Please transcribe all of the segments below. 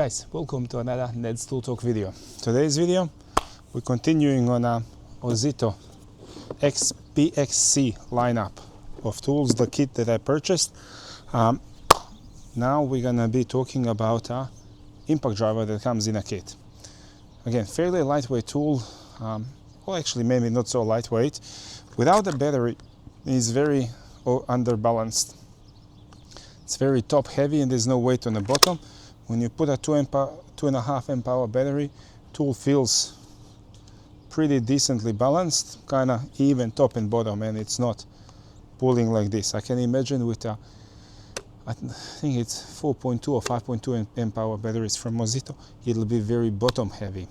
guys, welcome to another Ned's Tool Talk video. Today's video, we're continuing on a OZITO XPXC lineup of tools, the kit that I purchased. Now we're gonna be talking about a impact driver that comes in a kit. Again, fairly lightweight tool, well actually maybe not so lightweight. Without the battery, it's very underbalanced. It's very top heavy and there's no weight on the bottom. When you put a 2.5 amp hour battery, tool feels pretty decently balanced, kind of even top and bottom, and it's not pulling like this. I can imagine with a, I think it's 4.2 or 5.2 amp hour batteries from OZITO, it'll be very bottom heavy.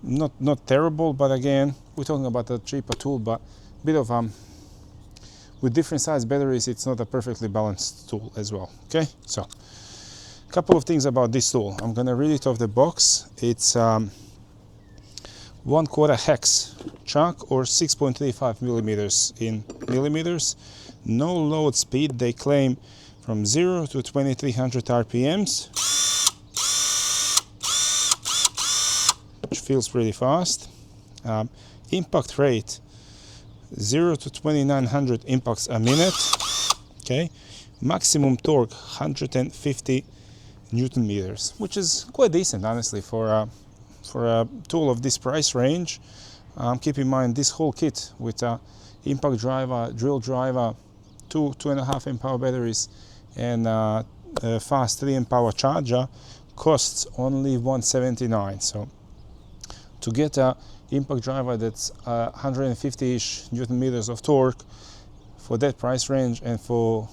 Not terrible, but again, we're talking about a cheaper tool, but a bit of with different size batteries, it's not a perfectly balanced tool as well. Okay, so a couple of things about this tool. I'm gonna read it off the box. It's 1/4 hex chuck or 6.35 millimeters in millimeters. No load speed. They claim from 0 to 2300 RPMs, which feels pretty fast. Impact rate 0 to 2900 impacts a minute. Okay, maximum torque 150 Newton meters, which is quite decent honestly for a tool of this price range. Keep in mind this whole kit with a impact driver, drill driver, 2.5 amp hour batteries, and a fast 3 amp hour charger costs only $179. So to get a impact driver that's 150-ish Newton meters of torque for that price range and for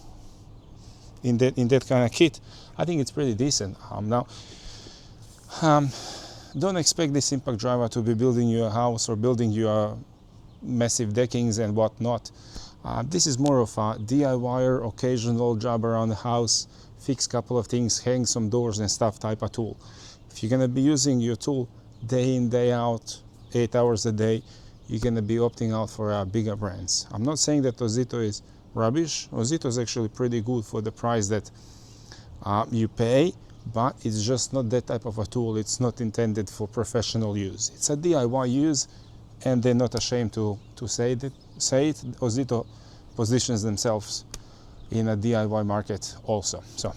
in that kind of kit, I think it's pretty decent. Don't expect this impact driver to be building you a house or building you a massive deckings and whatnot. This is more of a DIY, occasional job around the house, fix a couple of things, hang some doors and stuff type of tool. If you're gonna be using your tool day in, day out, 8 hours a day, you're going to be opting out for bigger brands. I'm not saying that OZITO is rubbish. OZITO is actually pretty good for the price that you pay, but it's just not that type of a tool. It's not intended for professional use. It's a DIY use, and they're not ashamed to say it. OZITO positions themselves in a DIY market also. So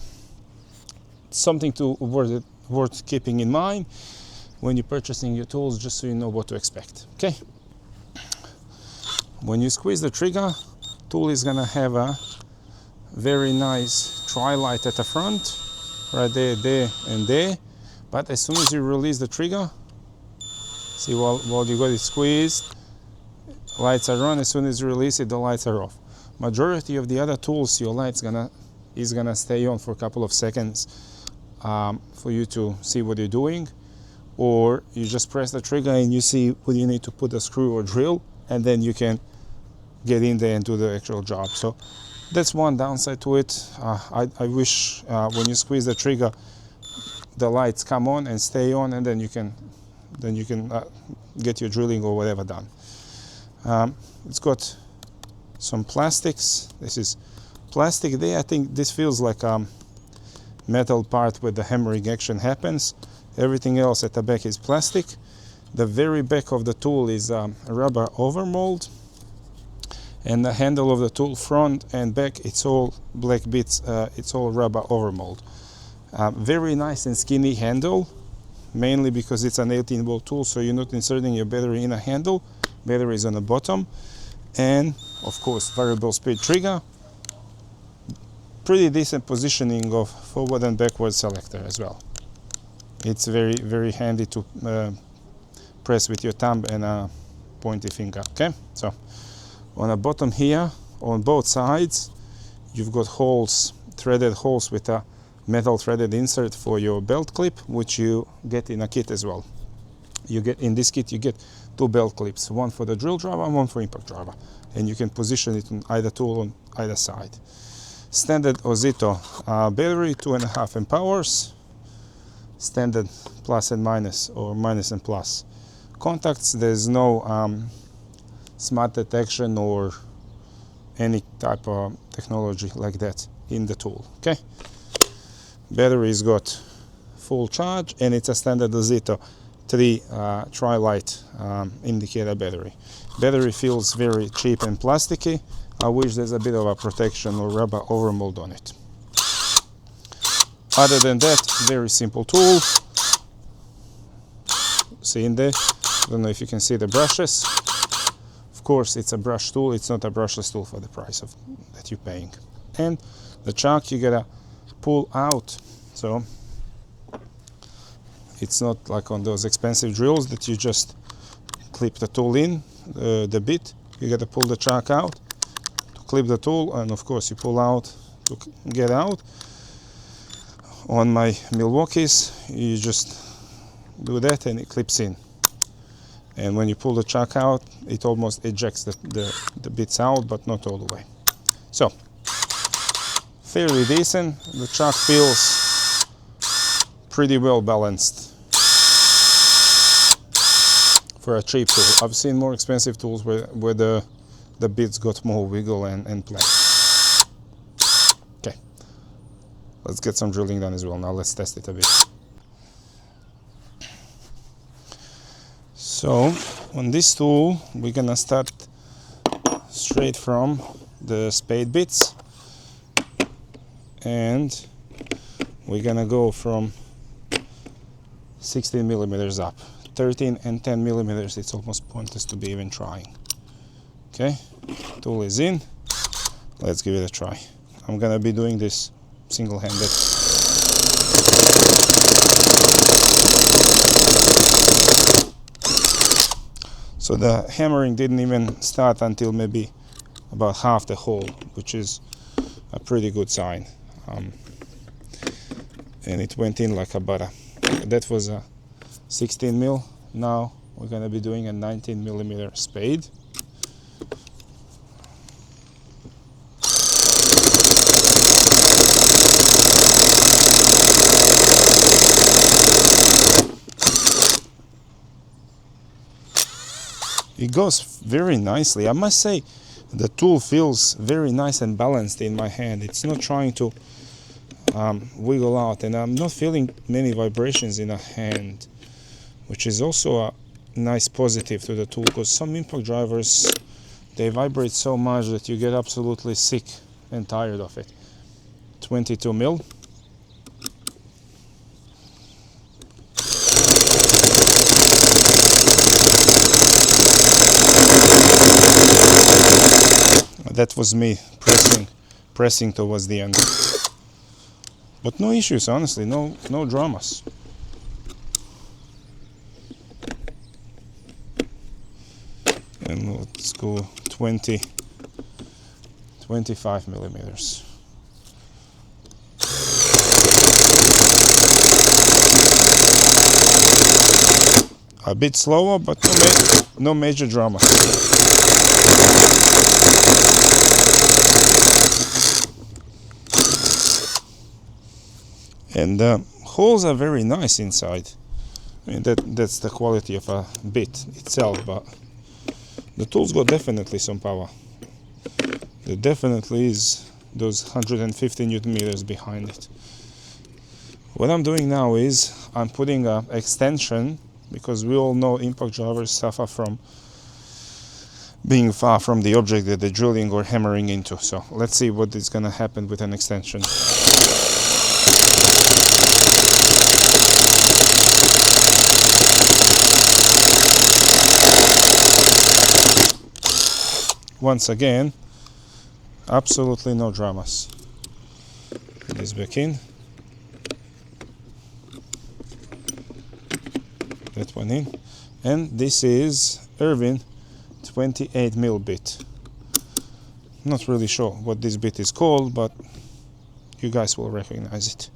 it's something worth keeping in mind when you're purchasing your tools, just so you know what to expect. Okay, when you squeeze the trigger, tool is gonna have a very nice tri-light at the front, right there and there, but as soon as you release the trigger, see, while you got it squeezed, lights are on. As soon as you release it, the lights are off. Majority of the other tools, your lights is gonna stay on for a couple of seconds for you to see what you're doing, or you just press the trigger and you see where you need to put a screw or drill, and then you can get in there and do the actual job. So that's one downside to it. I wish when you squeeze the trigger, the lights come on and stay on, and then you can get your drilling or whatever done. It's got some plastics. This is plastic there. I think this feels like a metal part where the hammering action happens. Everything else at the back is plastic. The very back of the tool is a rubber overmold, and the handle of the tool, front and back, it's all black bits. It's all rubber overmold. Very nice and skinny handle, mainly because it's an 18-volt tool, so you're not inserting your battery in a handle. Battery is on the bottom, and of course variable speed trigger. Pretty decent positioning of forward and backward selector as well. It's very handy to press with your thumb and a pointy finger. Okay, so on the bottom here, on both sides, you've got holes, threaded holes with a metal threaded insert for your belt clip, which you get in a kit as well. You get in this kit, you get 2 belt clips, one for the drill driver and one for impact driver, and you can position it on either tool on either side. Standard OZITO battery, 2.5 amp hours. Standard plus and minus, or minus and plus contacts. There's no smart detection or any type of technology like that in the tool. Okay, battery's got full charge, and it's a standard OZITO 3 tri-light indicator battery. Battery feels very cheap and plasticky. I wish there's a bit of a protection or rubber overmold on it. Other than that, very simple tool. See in there? I don't know if you can see the brushes. Of course, it's a brush tool. It's not a brushless tool for the price of that you're paying. And the chuck you gotta pull out. So it's not like on those expensive drills that you just clip the tool in, the bit. You gotta pull the chuck out to clip the tool, and of course you pull out to get out. On my Milwaukee's, you just do that and it clips in. And when you pull the chuck out, it almost ejects the bits out, but not all the way. So, fairly decent. The chuck feels pretty well balanced for a cheap tool. I've seen more expensive tools where the bits got more wiggle and play. Okay, let's get some drilling done as well. Now let's test it a bit. So on this tool we're gonna start straight from the spade bits, and we're gonna go from 16 millimeters up. 13 and 10 millimeters, it's almost pointless to be even trying. Okay, tool is in. Let's give it a try. I'm gonna be doing this single-handed. So the hammering didn't even start until maybe about half the hole, which is a pretty good sign. And it went in like a butter. That was a 16 mil. Now we're going to be doing a 19 millimeter spade. It goes very nicely. I must say the tool feels very nice and balanced in my hand. It's not trying to wiggle out, and I'm not feeling many vibrations in a hand, which is also a nice positive to the tool, because some impact drivers, they vibrate so much that you get absolutely sick and tired of it. 22 mil. That was me pressing towards the end. But no issues, honestly, no dramas. And let's go 25 millimeters. A bit slower, but no major drama. And the holes are very nice inside. I mean, that's the quality of a bit itself, but the tool's got definitely some power. There definitely is those 150 Newton meters behind it. What I'm doing now is I'm putting an extension, because we all know impact drivers suffer from being far from the object that they're drilling or hammering into. So let's see what is going to happen with an extension. Once again, absolutely no dramas. Put this back in. That one in. And this is Irvin 28 mil bit. Not really sure what this bit is called, but you guys will recognize it.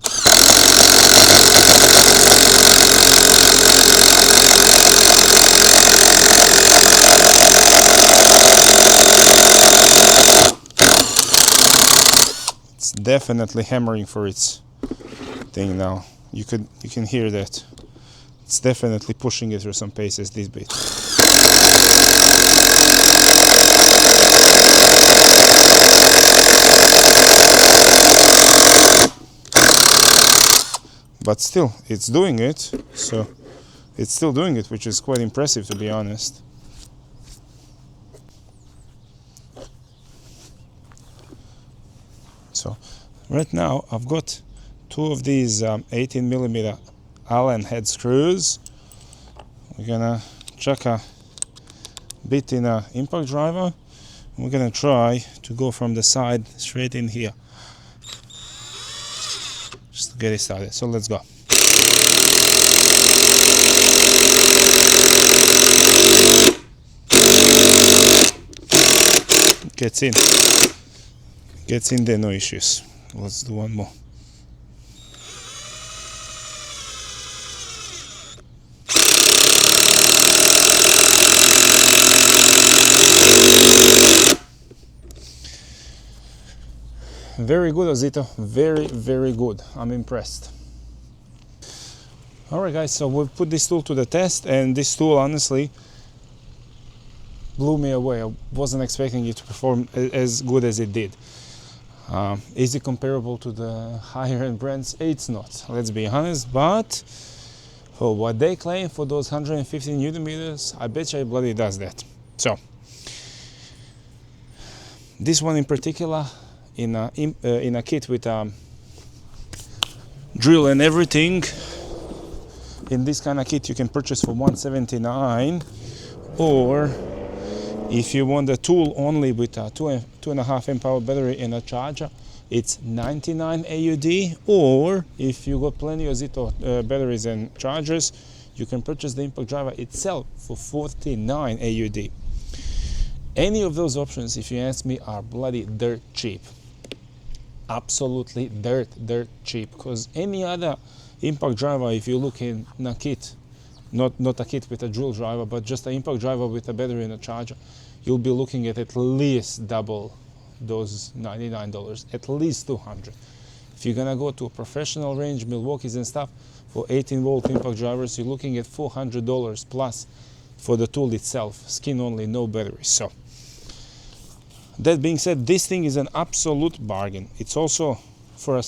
It's definitely hammering for its thing now. You can hear that. It's definitely pushing it through some paces, this bit. but still it's doing it. So it's still doing it, which is quite impressive, to be honest. So right now I've got two of these 18mm Allen head screws. We're gonna chuck a bit in a impact driver. We're gonna try to go from the side straight in here, just to get it started. So let's go. Gets in there, no issues. Let's do one more. Very good, OZITO. Very, very good. I'm impressed. Alright guys, so we've put this tool to the test, and this tool honestly blew me away. I wasn't expecting it to perform as good as it did. Is it comparable to the higher end brands? It's not, let's be honest, but for what they claim for those 150 Newton meters, I bet you it bloody does that. So this one in particular, in a kit with drill and everything, in this kind of kit you can purchase for $179, or if you want the tool only with a 2.5 amp hour battery and a charger, it's 99 AUD, or if you got plenty of OZITO batteries and chargers, you can purchase the impact driver itself for 49 AUD. Any of those options, if you ask me, are bloody dirt cheap. Absolutely dirt cheap, because any other impact driver, if you look in a kit, not a kit with a drill driver, but just an impact driver with a battery and a charger, you'll be looking at least double those $99, at least 200. If you're gonna go to a professional range, Milwaukee's and stuff, for 18-volt impact drivers, you're looking at $400 plus for the tool itself, skin only, no batteries. So that being said, this thing is an absolute bargain. It's also for a